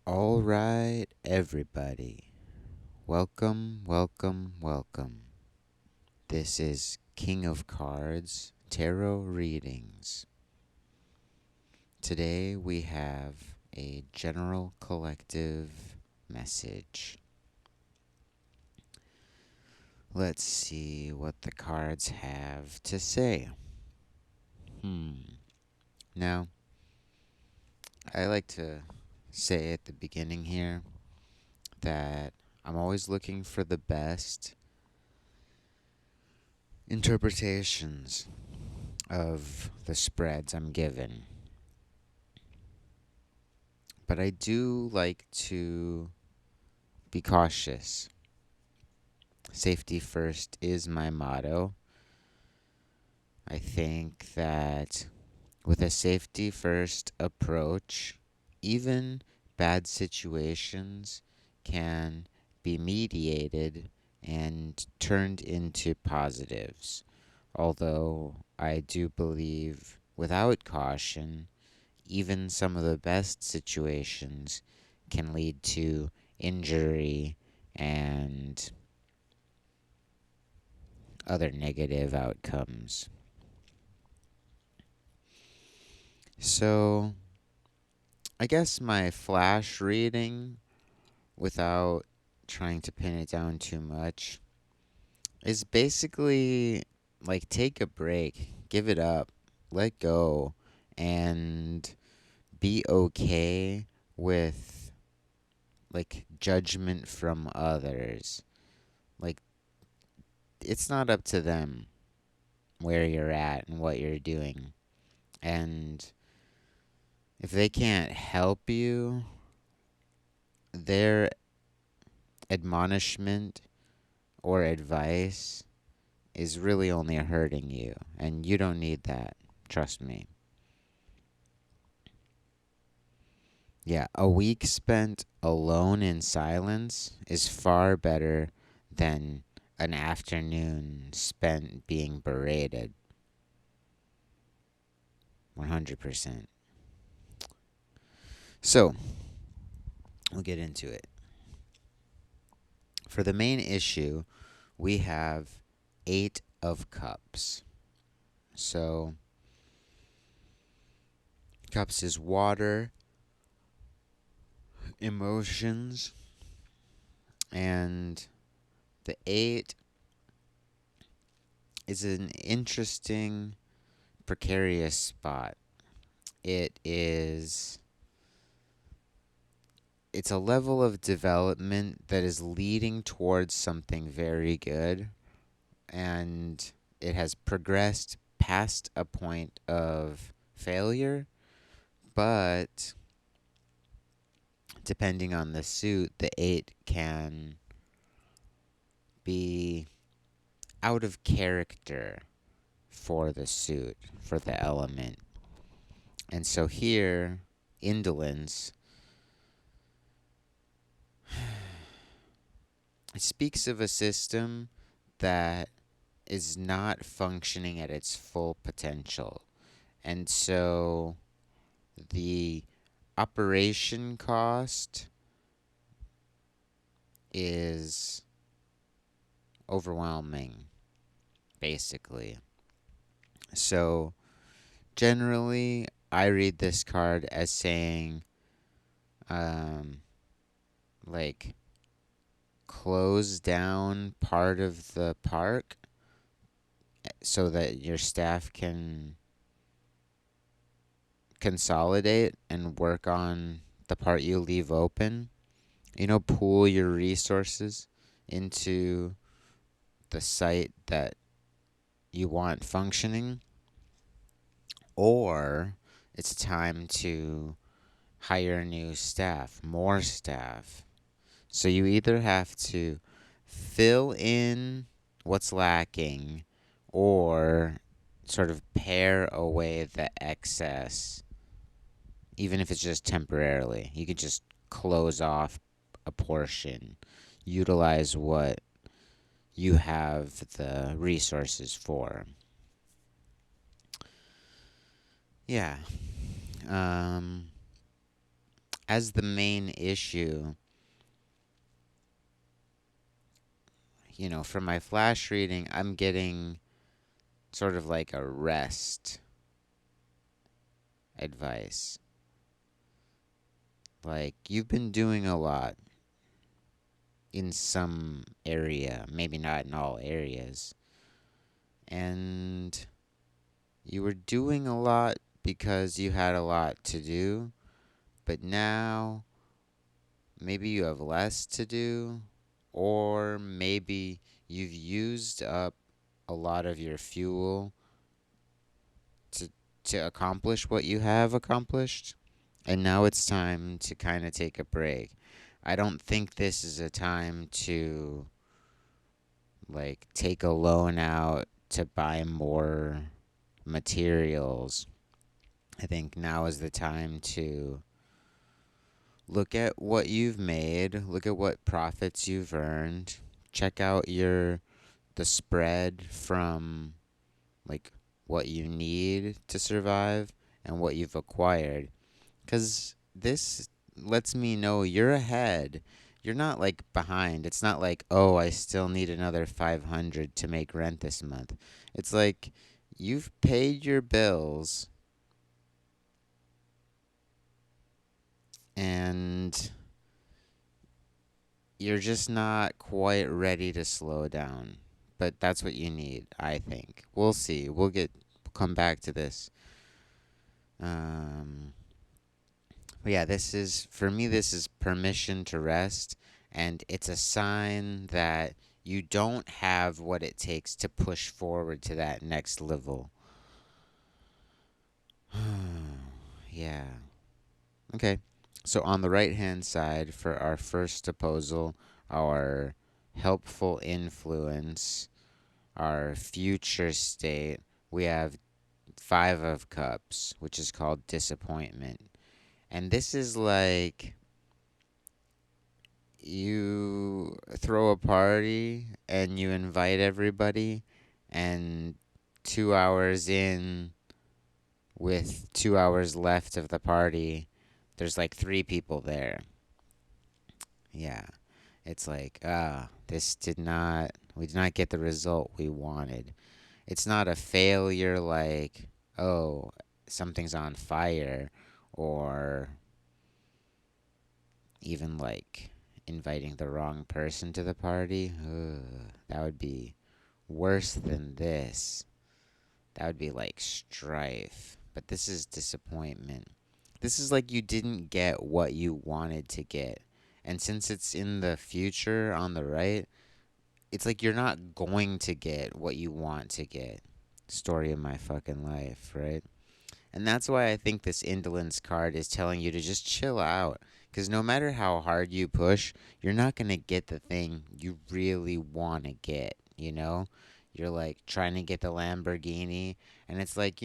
All right, everybody. Welcome, welcome, welcome. This is King of Cards Tarot Readings. Today we have a general collective message. Let's see what the cards have to say. Now, I like to say at the beginning here that I'm always looking for the best interpretations of the spreads I'm given. But I do like to be cautious. Safety first is my motto. I think that with a safety first approach, even bad situations can be mediated and turned into positives. Although I do believe without caution, even some of the best situations can lead to injury and other negative outcomes. So, I guess my flash reading, without trying to pin it down too much, is basically like take a break, give it up, let go, and be okay with like judgment from others. Like, it's not up to them where you're at and what you're doing. And if they can't help you, their admonishment or advice is really only hurting you. And you don't need that. Trust me. Yeah, a week spent alone in silence is far better than an afternoon spent being berated. 100%. So, we'll get into it. For the main issue, we have Eight of Cups. So, Cups is water, emotions, and the Eight is an interesting, precarious spot. It is. It's a level of development that is leading towards something very good, and it has progressed past a point of failure, but depending on the suit, the 8 can be out of character for the suit, for the element. And so here, indolence, it speaks of a system that is not functioning at its full potential. And so the operation cost is overwhelming, basically. So generally, I read this card as saying, um, like, close down part of the park so that your staff can consolidate and work on the part you leave open. Pool your resources into the site that you want functioning, or it's time to hire new staff, more staff. So you either have to fill in what's lacking or sort of pare away the excess, even if it's just temporarily. You could just close off a portion, utilize what you have the resources for. Yeah. Um, as the main issue, for my flash reading, I'm getting sort of like a rest advice. Like, you've been doing a lot in some area, maybe not in all areas. And you were doing a lot because you had a lot to do, but now maybe you have less to do, or maybe you've used up a lot of your fuel to accomplish what you have accomplished, and now it's time to kind of take a break. I don't think this is a time to like take a loan out to buy more materials. I think now is the time to look at what you've made, look at what profits you've earned, check out the spread from like what you need to survive and what you've acquired, cuz this lets me know you're ahead. You're not like behind. It's not like, "Oh, I still need another 500 to make rent this month." It's like you've paid your bills and you're just not quite ready to slow down. But that's what you need, I think. We'll see. Come back to this. Um, but yeah, this is for me. This is permission to rest, and it's a sign that you don't have what it takes to push forward to that next level. Yeah. Okay. So on the right hand side for our first proposal, our helpful influence, our future state, we have Five of Cups, which is called disappointment. And this is like you throw a party and you invite everybody, and 2 hours in, with 2 hours left of the party, there's like three people there. Yeah. It's like, we did not get the result we wanted. It's not a failure like, oh, something's on fire, or even like inviting the wrong person to the party. Ugh, that would be worse than this. That would be like strife. But this is disappointment. This is like you didn't get what you wanted to get. And since it's in the future on the right, it's like you're not going to get what you want to get. Story of my fucking life, right? And that's why I think this indolence card is telling you to just chill out. Because no matter how hard you push, you're not going to get the thing you really want to get, you know? You're like trying to get the Lamborghini, and it's like,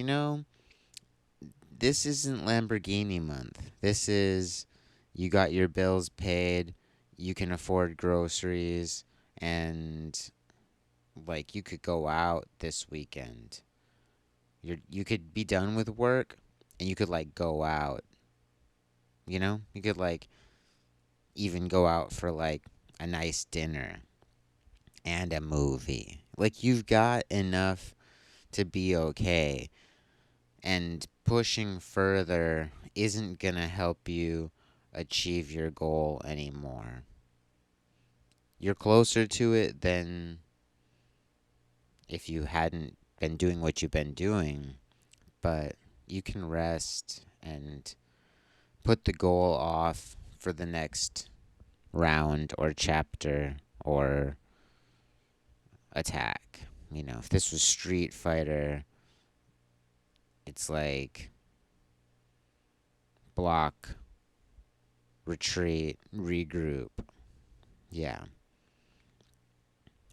this isn't Lamborghini month. This is you got your bills paid, you can afford groceries, and like you could go out this weekend. You could be done with work and you could like go out. You could like even go out for like a nice dinner and a movie. Like you've got enough to be okay, and pushing further isn't going to help you achieve your goal anymore. You're closer to it than if you hadn't been doing what you've been doing, but you can rest and put the goal off for the next round or chapter or attack. If this was Street Fighter, it's like block, retreat, regroup. Yeah.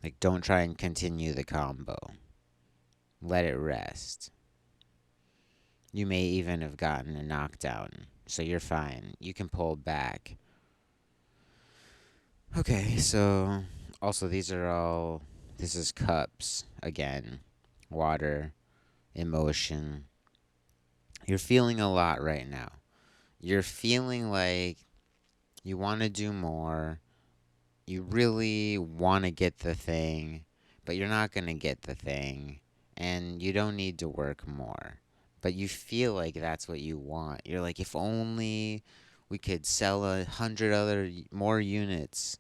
Like, don't try and continue the combo. Let it rest. You may even have gotten a knockdown, so you're fine. You can pull back. Okay, so also this is cups again. Water, emotion. You're feeling a lot right now. you're feeling like you want to do more. You really want to get the thing, but you're not going to get the thing. And you don't need to work more. But you feel like that's what you want. You're like, if only we could sell 100 other more units,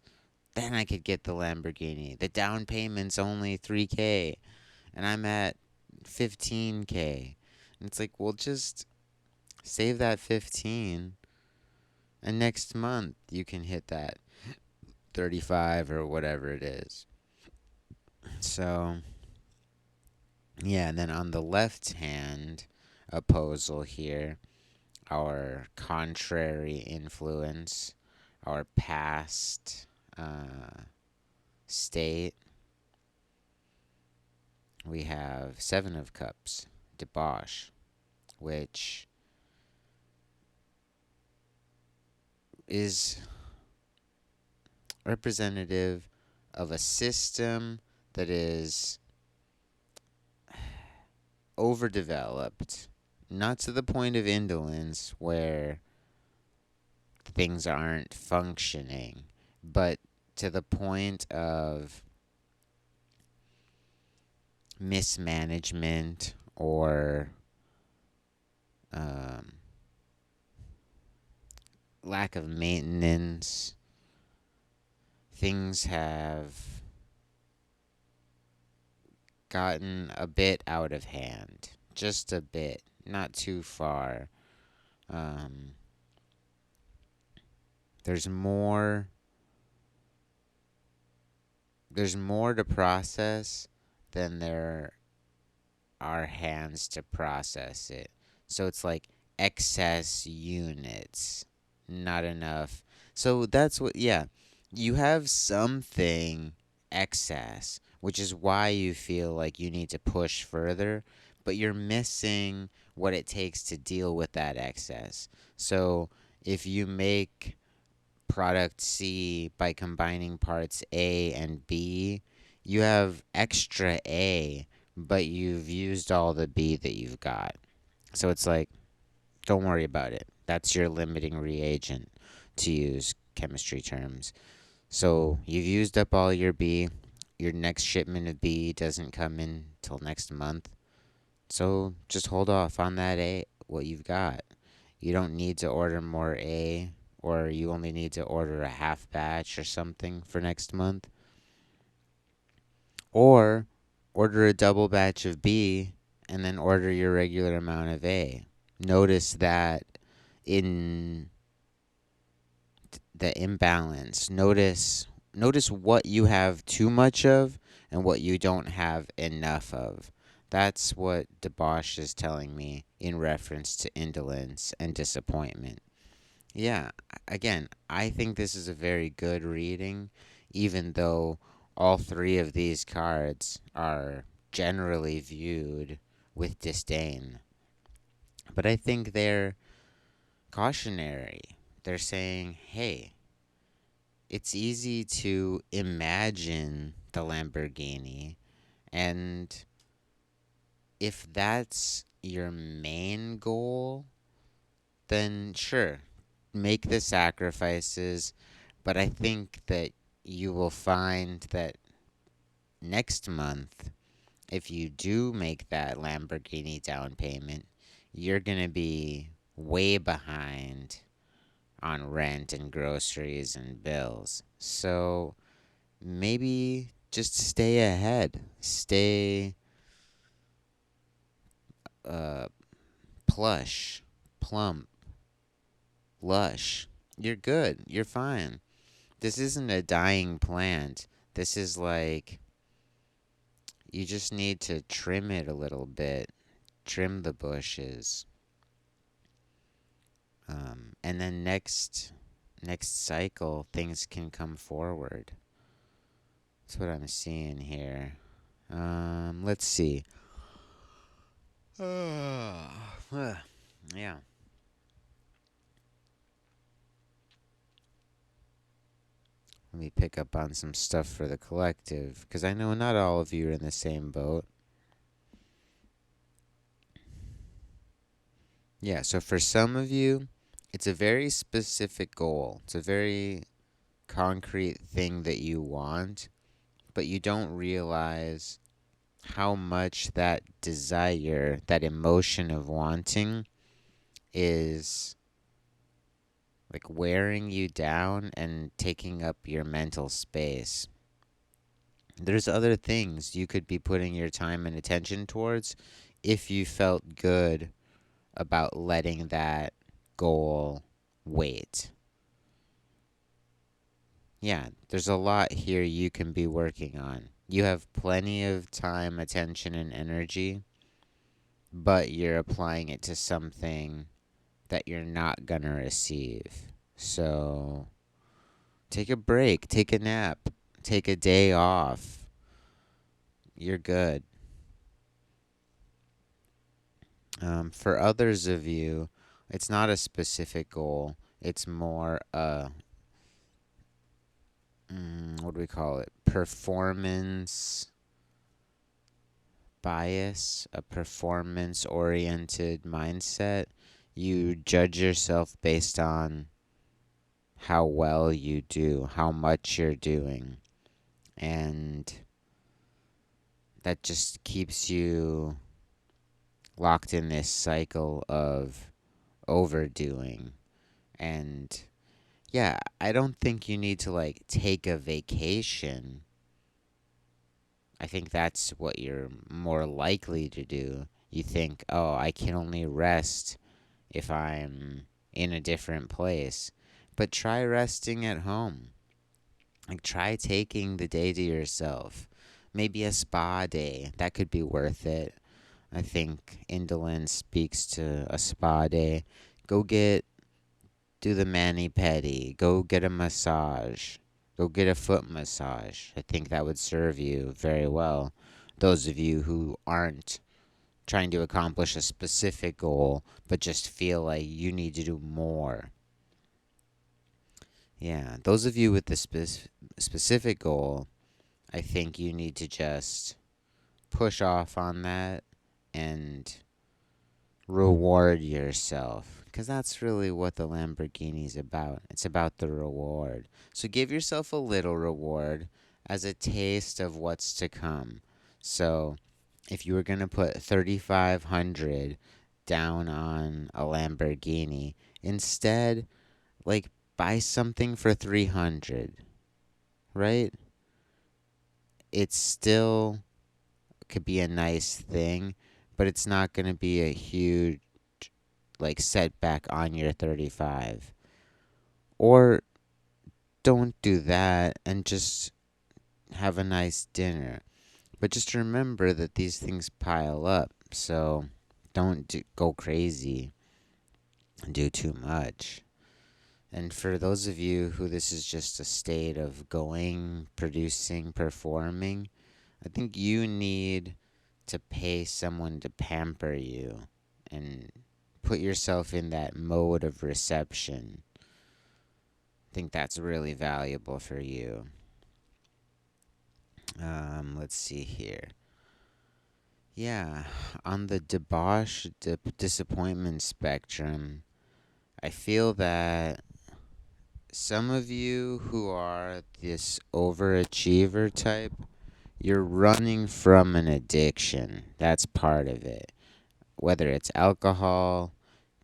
then I could get the Lamborghini. The down payment's only 3K, and I'm at 15K. And it's like, well, just save that 15, and next month you can hit that 35 or whatever it is. So, yeah, and then on the left hand opposal here, our contrary influence, our past state, we have Seven of Cups, debauch, which is representative of a system that is overdeveloped, not to the point of indolence where things aren't functioning, but to the point of mismanagement or um, lack of maintenance. Things have gotten a bit out of hand, just a bit, not too far. Um, there's more. There's more to process than there are hands to process it. So it's like excess units, not enough. So that's what, yeah, you have something excess, which is why you feel like you need to push further, but you're missing what it takes to deal with that excess. So if you make product C by combining parts A and B, you have extra A, but you've used all the B that you've got. So it's like, don't worry about it. That's your limiting reagent, to use chemistry terms. So you've used up all your B. Your next shipment of B doesn't come in till next month. So just hold off on that A, what you've got. You don't need to order more A, or you only need to order a half batch or something for next month. Or order a double batch of B and then order your regular amount of A. Notice that in the imbalance. Notice what you have too much of and what you don't have enough of. That's what debauch is telling me in reference to indolence and disappointment. Yeah, again, I think this is a very good reading, even though all three of these cards are generally viewed with disdain. But I think they're cautionary. They're saying, hey, it's easy to imagine the Lamborghini, and if that's your main goal, then sure, make the sacrifices. But I think that you will find that next month, if you do make that Lamborghini down payment, you're going to be way behind on rent and groceries and bills. So maybe just stay ahead. Stay uh, plush, plump, lush. You're good. You're fine. This isn't a dying plant. This is like you just need to trim it a little bit, trim the bushes, and then next cycle things can come forward. That's what I'm seeing here. Let's see. Yeah. Let me pick up on some stuff for the collective, because I know not all of you are in the same boat. Yeah, so for some of you, it's a very specific goal. It's a very concrete thing that you want, but you don't realize how much that desire, that emotion of wanting, is like wearing you down and taking up your mental space. There's other things you could be putting your time and attention towards if you felt good about letting that goal wait. Yeah, there's a lot here you can be working on. You have plenty of time, attention, and energy, but you're applying it to something that you're not gonna receive. So take a break, take a nap, take a day off. You're good. For others of you, it's not a specific goal. It's more what do we call it? Performance bias, a performance oriented mindset. You judge yourself based on how well you do, how much you're doing. And that just keeps you locked in this cycle of overdoing. And yeah, I don't think you need to like take a vacation. I think that's what you're more likely to do. You think, oh, I can only rest if I'm in a different place. But try resting at home. Like, try taking the day to yourself. Maybe a spa day. That could be worth it. I think indolence speaks to a spa day. Go do the mani pedi. Go get a massage. Go get a foot massage. I think that would serve you very well. Those of you who aren't trying to accomplish a specific goal, but just feel like you need to do more. Yeah, those of you with the specific goal, I think you need to just push off on that and reward yourself. Because that's really what the Lamborghini's about. It's about the reward. So give yourself a little reward as a taste of what's to come. So if you were going to put 3,500 down on a Lamborghini, instead, like, buy something for 300, right? It's still could be a nice thing, but it's not going to be a huge like setback on your 35. Or don't do that and just have a nice dinner. But just remember that these things pile up. So don't go crazy and do too much. And for those of you who this is just a state of going, producing, performing, I think you need to pay someone to pamper you and put yourself in that mode of reception. I think that's really valuable for you. Let's see here. Yeah, on the debauch, disappointment spectrum, I feel that some of you who are this overachiever type, you're running from an addiction. That's part of it. Whether it's alcohol,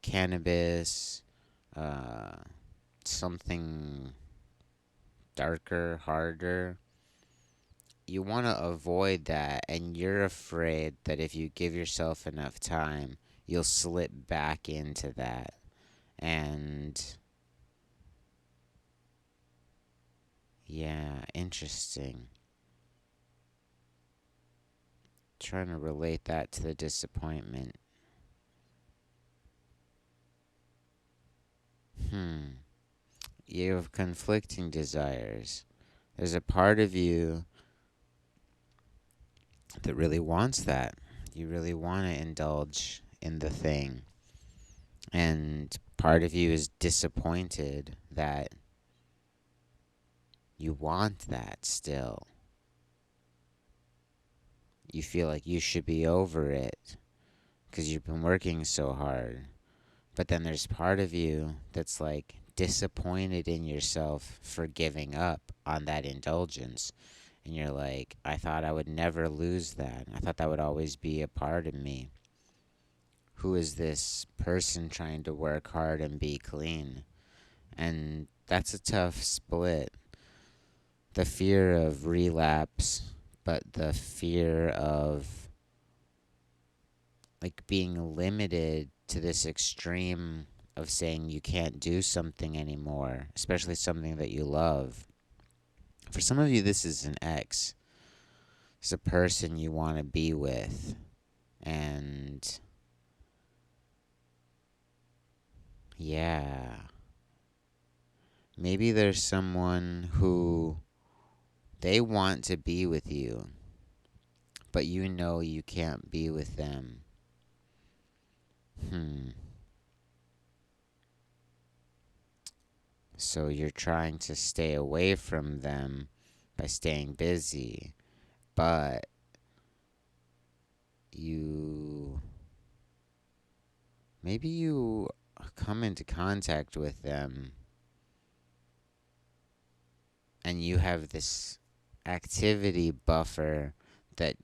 cannabis, uh, something darker, harder, you want to avoid that, and you're afraid that if you give yourself enough time, you'll slip back into that. And yeah, interesting. Trying to relate that to the disappointment. Hmm. You have conflicting desires. There's a part of you that really wants that. You really want to indulge in the thing. And part of you is disappointed that you want that still. You feel like you should be over it because you've been working so hard. But then there's part of you that's like disappointed in yourself for giving up on that indulgence. And you're like, I thought I would never lose that. I thought that would always be a part of me. Who is this person trying to work hard and be clean? And that's a tough split. The fear of relapse, but the fear of like being limited to this extreme of saying you can't do something anymore, especially something that you love. For some of you, this is an ex. It's a person you want to be with. And yeah, maybe there's someone who they want to be with you, but you know you can't be with them. Hmm. So you're trying to stay away from them by staying busy, but you maybe you come into contact with them and you have this activity buffer that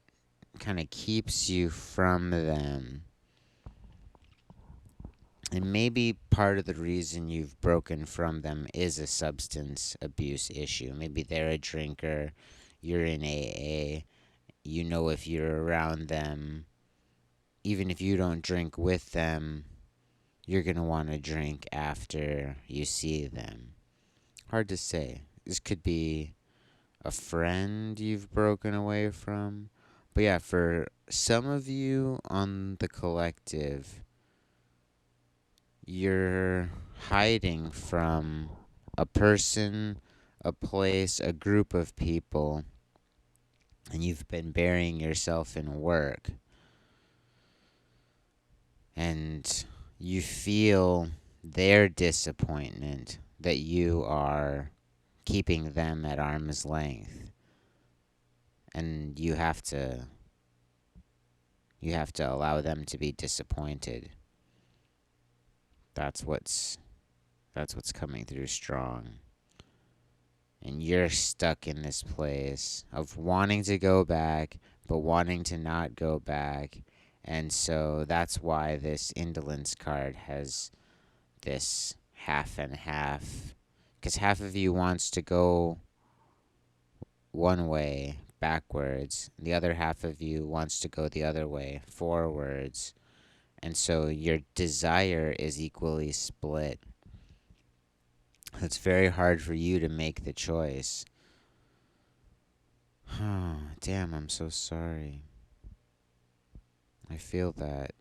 kind of keeps you from them. And maybe part of the reason you've broken from them is a substance abuse issue. Maybe they're a drinker, you're in AA, you know if you're around them, even if you don't drink with them, you're going to want to drink after you see them. Hard to say. This could be a friend you've broken away from. But yeah, for some of you on the collective, you're hiding from a person, a place, a group of people, and you've been burying yourself in work. And you feel their disappointment that you are keeping them at arm's length. And you have to allow them to be disappointed. That's what's coming through strong. And you're stuck in this place of wanting to go back, but wanting to not go back. And so that's why this indolence card has this half and half. Because half of you wants to go one way, backwards. The other half of you wants to go the other way, forwards. And so your desire is equally split. It's very hard for you to make the choice. Oh, damn, I'm so sorry. I feel that.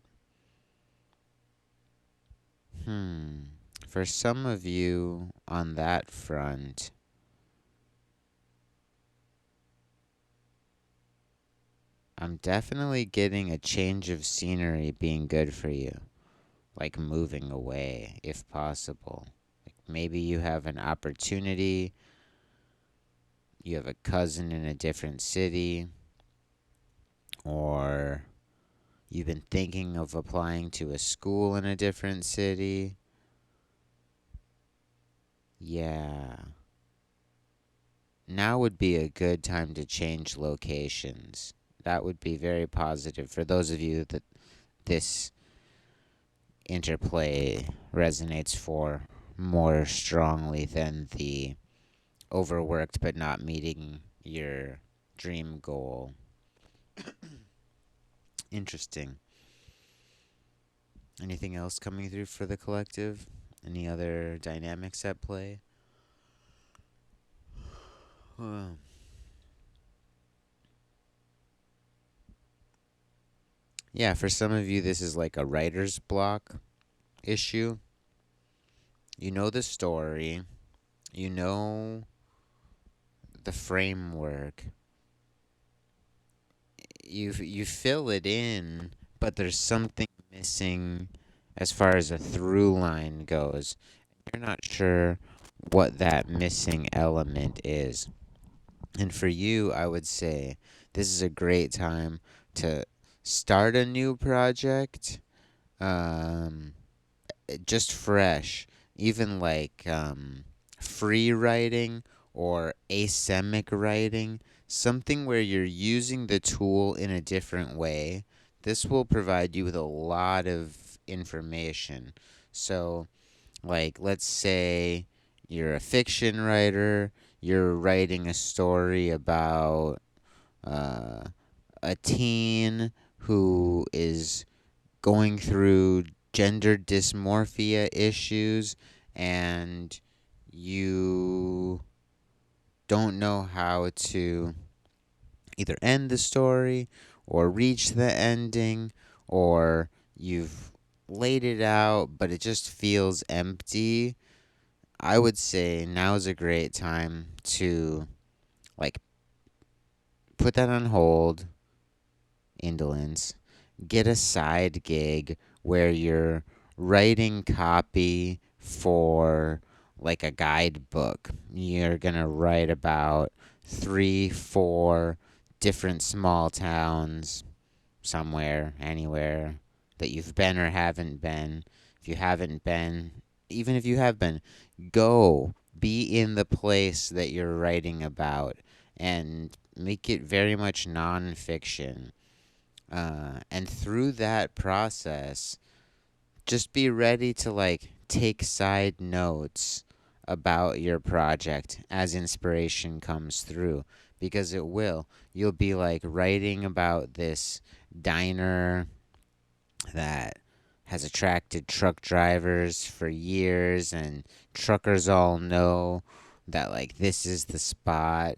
Hmm. For some of you on that front, I'm definitely getting a change of scenery being good for you. Like moving away, if possible. Like maybe you have an opportunity, you have a cousin in a different city, or you've been thinking of applying to a school in a different city. Yeah. Now would be a good time to change locations. That would be very positive for those of you that this interplay resonates for more strongly than the overworked but not meeting your dream goal. Interesting. Anything else coming through for the collective? Any other dynamics at play? Well, yeah, for some of you, this is like a writer's block issue. You know the story, you know the framework, you fill it in, but there's something missing as far as a through line goes. You're not sure what that missing element is. And for you, I would say this is a great time to start a new project. Um, just fresh, even like free writing or asemic writing, something where you're using the tool in a different way. This will provide you with a lot of information. So, like, let's say you're a fiction writer, you're writing a story about uh, a teen who is going through gender dysmorphia issues, and you don't know how to either end the story or reach the ending, or you've laid it out but it just feels empty. I would say now is a great time to like put that on hold, indolence, get a side gig where you're writing copy for like a guidebook. You're going to write about 3, 4 different small towns somewhere, anywhere that you've been or haven't been. If you haven't been, even if you have been, go be in the place that you're writing about and make it very much nonfiction. And through that process, just be ready to like take side notes about your project as inspiration comes through, because it will. You'll be like writing about this diner that has attracted truck drivers for years, and truckers all know that like this is the spot.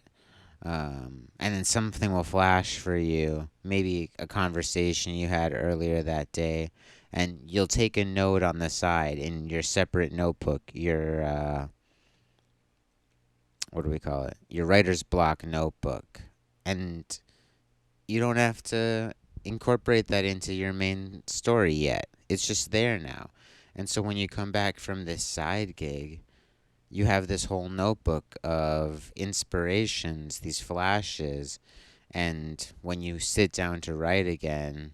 And then something will flash for you, maybe a conversation you had earlier that day, and you'll take a note on the side in your separate notebook, your what do we call it? Your writer's block notebook. And you don't have to incorporate that into your main story yet. It's just there now. And so when you come back from this side gig, you have this whole notebook of inspirations, these flashes, and when you sit down to write again,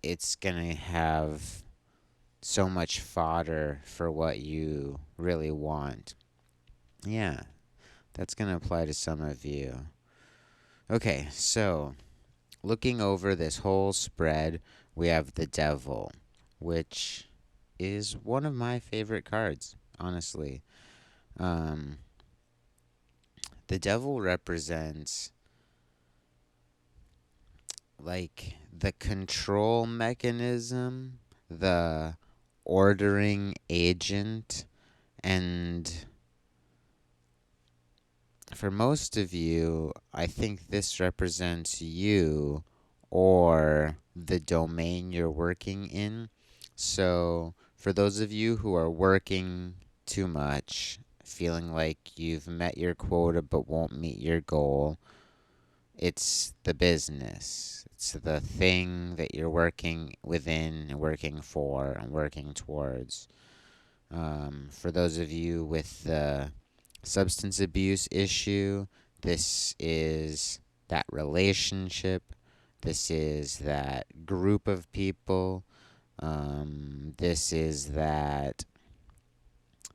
it's going to have so much fodder for what you really want. Yeah, that's going to apply to some of you. Okay, so looking over this whole spread, we have the devil, which is one of my favorite cards, honestly. Um, the devil represents like the control mechanism, the ordering agent, and for most of you, I think this represents you or the domain you're working in. So, for those of you who are working too much, feeling like you've met your quota but won't meet your goal, it's the business. It's the thing that you're working within, and working for, and working towards. For those of you with the substance abuse issue, this is that relationship. This is that group of people. This is that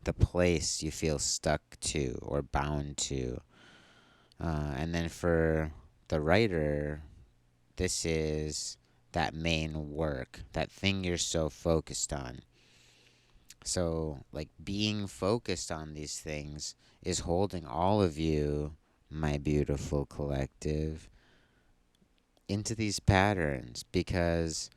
the place you feel stuck to or bound to. And then for the writer, this is that main work, that thing you're so focused on. So, like, being focused on these things is holding all of you, my beautiful collective, into these patterns, because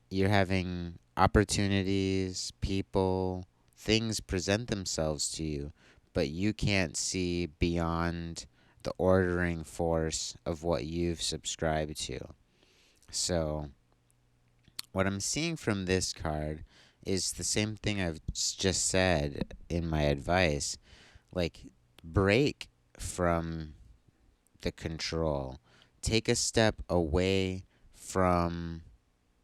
you're having opportunities, people, things present themselves to you, but you can't see beyond the ordering force of what you've subscribed to. So, what I'm seeing from this card is the same thing I've just said in my advice. Like, break from the control, take a step away from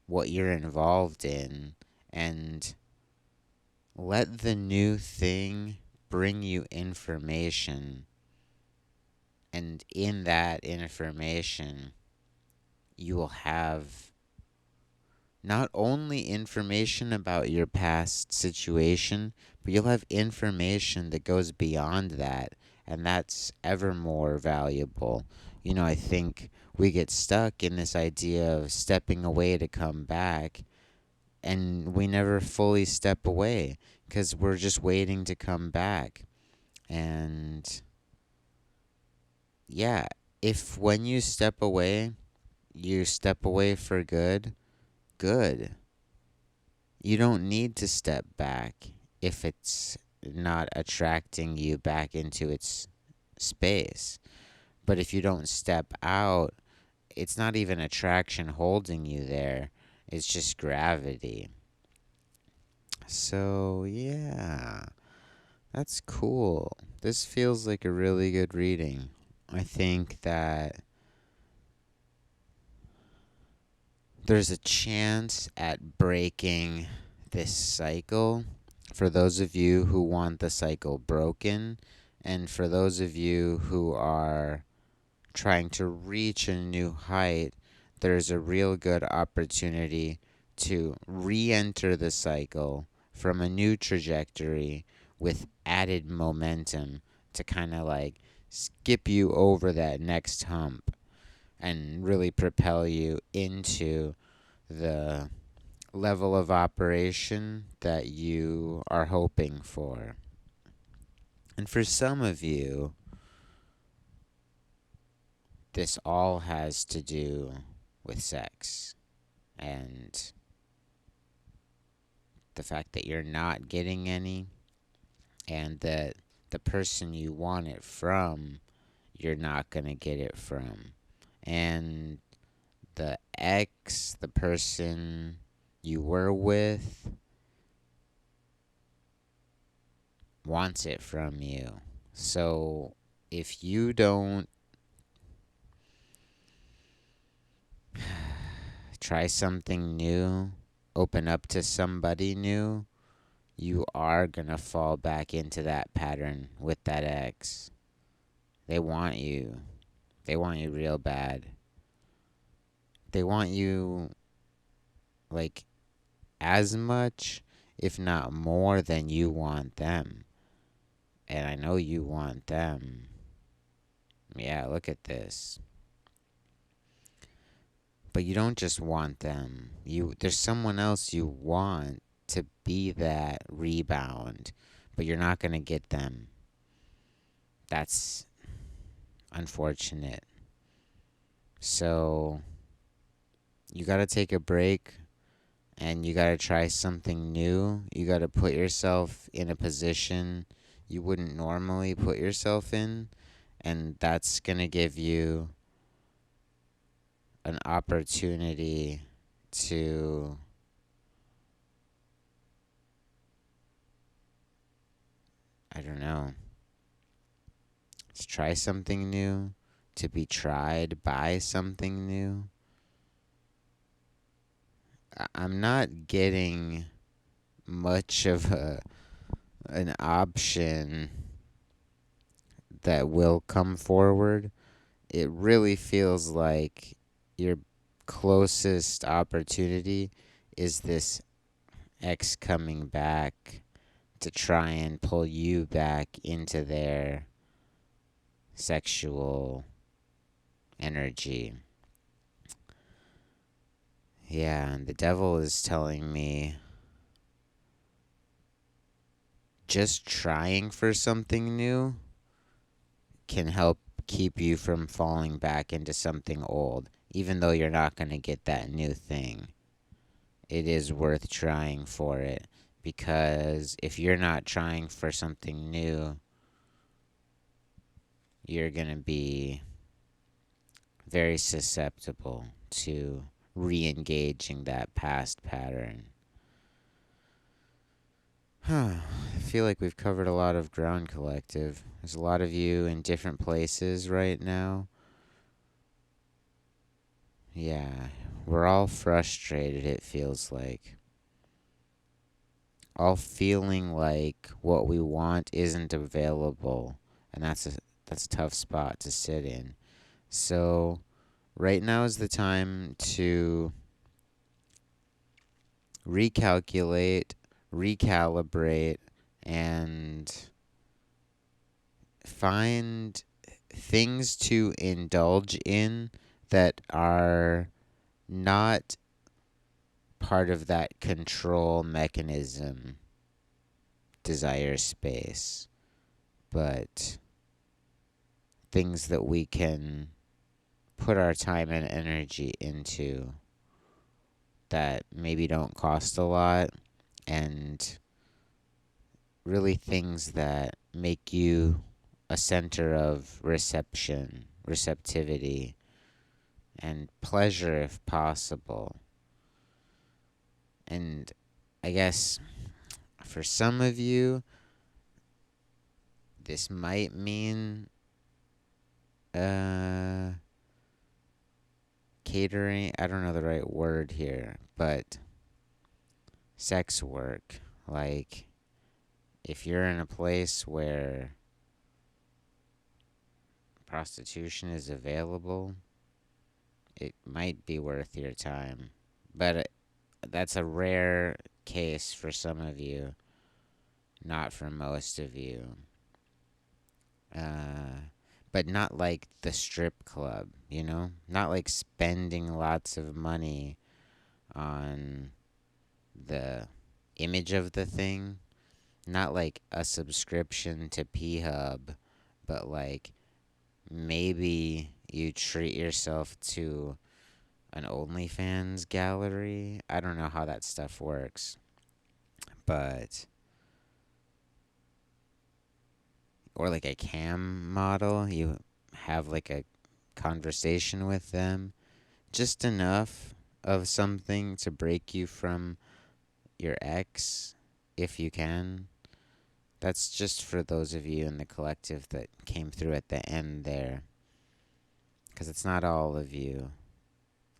what you're involved in, and let the new thing bring you information. And in that information, you will have not only information about your past situation, but you'll have information that goes beyond that, and that's ever more valuable. I think we get stuck in this idea of stepping away to come back, and we never fully step away because we're just waiting to come back. And yeah, if when you step away for good, good. You don't need to step back if it's not attracting you back into its space. But if you don't step out, it's not even attraction holding you there, it's just gravity. So, yeah, that's cool. This feels like a really good reading. I think that there's a chance at breaking this cycle for those of you who want the cycle broken, and for those of you who are trying to reach a new height. There's a real good opportunity to re enter the cycle from a new trajectory with added momentum to kind of like skip you over that next hump and really propel you into the level of operation that you are hoping for. And for some of you, this all has to do with sex and the fact that you're not getting any, and that the person you want it from, you're not going to get it from. And the ex, the person you were with, wants it from you. So if you don't try something new, open up to somebody new, you are going to fall back into that pattern with that ex. They want you. They want you real bad. They want you like as much, if not more, than you want them. And I know you want them. Yeah, look at this. But you don't just want them. There's someone else you want to be that rebound, but you're not going to get them. That's unfortunate. So you got to take a break and you got to try something new. You got to put yourself in a position you wouldn't normally put yourself in, and that's going to give you an opportunity to I don't know, to try something new, to be tried by something new. I'm not getting much of an option that will come forward. It really feels like your closest opportunity is this ex coming back to try and pull you back into their sexual energy. Yeah, and the devil is telling me just trying for something new can help keep you from falling back into something old, even though you're not going to get that new thing. It is worth trying for it, because if you're not trying for something new, you're going to be very susceptible to re engaging that past pattern. I feel like we've covered a lot of ground, collective. There's a lot of you in different places right now. Yeah, we're all frustrated, it feels like. All feeling like what we want isn't available, and that's a tough spot to sit in. So, right now is the time to recalculate, recalibrate, and find things to indulge in that are not part of that control mechanism desire space, but things that we can put our time and energy into that maybe don't cost a lot, and really things that make you a center of receptivity, and pleasure if possible. And I guess for some of you, this might mean uh, catering. I don't know the right word here, but sex work. Like, if you're in a place where prostitution is available, it might be worth your time. But that's a rare case for some of you, not for most of you. Uh, but not like the strip club, you know? Not like spending lots of money on the image of the thing. Not like a subscription to P Hub, but like maybe you treat yourself to an OnlyFans gallery. I don't know how that stuff works, but or like a cam model, you have like a conversation with them, just enough of something to break you from your ex if you can. That's just for those of you in the collective that came through at the end there, because it's not all of you.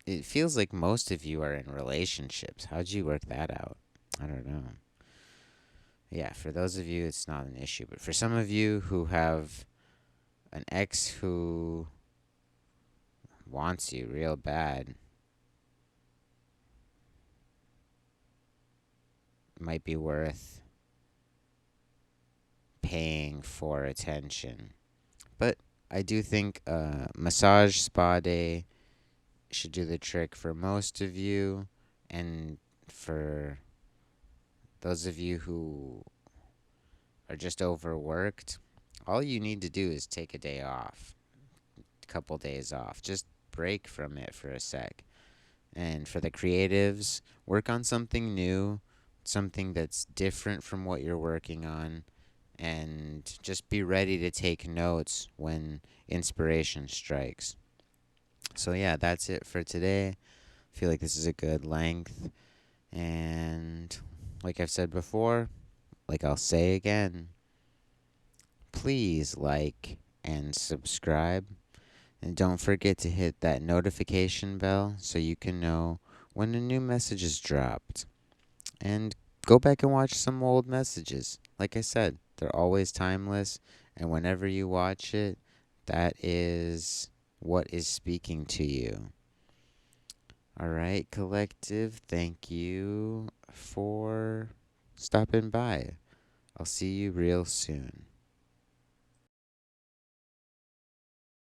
It feels like most of you are in relationships. How'd you work that out? I don't know. Yeah, for those of you, it's not an issue. But for some of you who have an ex who wants you real bad, it might be worth paying for attention. But I do think massage spa day should do the trick for most of you. And for those of you who are just overworked, all you need to do is take a day off, a couple days off. Just break from it for a sec. And for the creatives, work on something new, something that's different from what you're working on, and just be ready to take notes when inspiration strikes. So, yeah, that's it for today. I feel like this is a good length. And like I've said before, like I'll say again, please like and subscribe. And don't forget to hit that notification bell so you can know when a new message is dropped. And go back and watch some old messages. Like I said, they're always timeless. And whenever you watch it, that is what is speaking to you. All right, collective, thank you for stopping by. I'll see you real soon.